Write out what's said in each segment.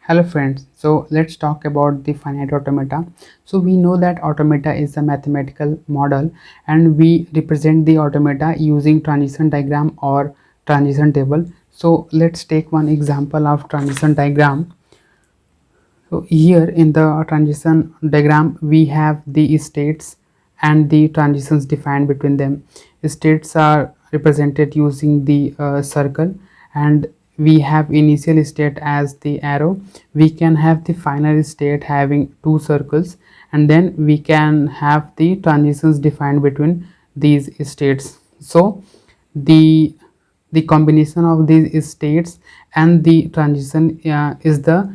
Hello friends, so let's talk about the finite automata. So we know that automata is a mathematical model and we represent the automata using transition diagram or transition table. So let's take one example of transition diagram. So here in the transition diagram we have the states and the transitions defined between them. States are represented using the circle, and we have initial state as the arrow. We can have the final state having two circles, and then we can have the transitions defined between these states. So the combination of these states and the transition is the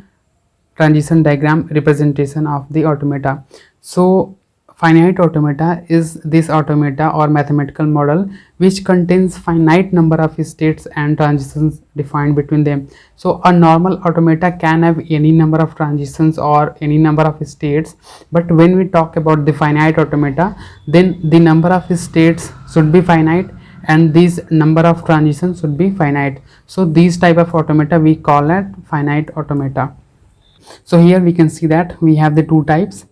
transition diagram representation of the automata. So finite automata is this automata or mathematical model which contains finite number of states and transitions defined between them. So a normal automata can have any number of transitions or any number of states, but when we talk about the finite automata, then the number of states should be finite and these number of transitions should be finite. So these type of automata we call it finite automata. So here we can see that we have the two types,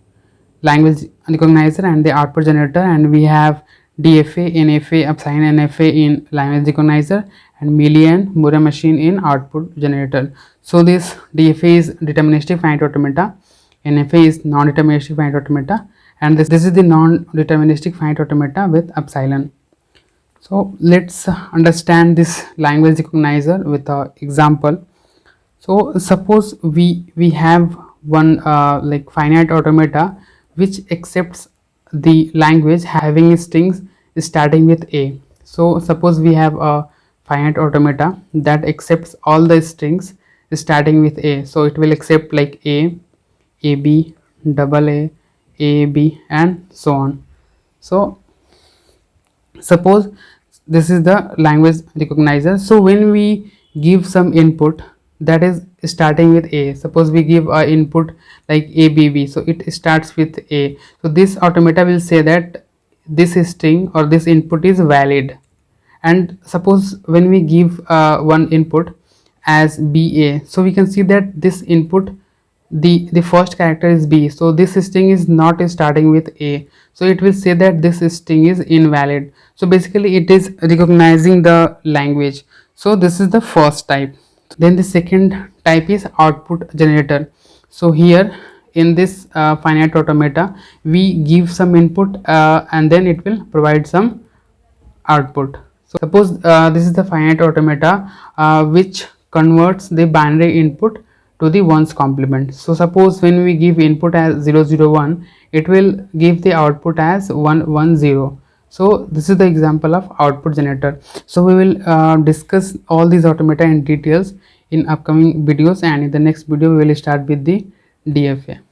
language recognizer and the output generator, and we have DFA, NFA, upsign NFA in language recognizer and Mealy and Moore machine in output generator. So this DFA is deterministic finite automata, NFA is non-deterministic finite automata, and this is the non-deterministic finite automata with epsilon. So let's understand this language recognizer with an example. So suppose we have one like finite automata which accepts the language having strings starting with a. So suppose we have a finite automata that accepts all the strings starting with a. So it will accept like a, ab, double a, b, and so on. So suppose this is the language recognizer. So when we give some input that is starting with a, suppose we give a input like abb, so it starts with a, so this automata will say that this string or this input is valid. And suppose when we give one input as ba, so we can see that this input, the first character is b, so this string is not starting with a, so it will say that this string is invalid. So basically it is recognizing the language. So this is the first type. Then the second type is output generator. So here in this finite automata we give some input and then it will provide some output. So suppose this is the finite automata which converts the binary input to the ones complement. So suppose when we give input as 001, it will give the output as 110. So this is the example of output generator. So we will discuss all these automata in details in upcoming videos, and in the next video we will start with the DFA.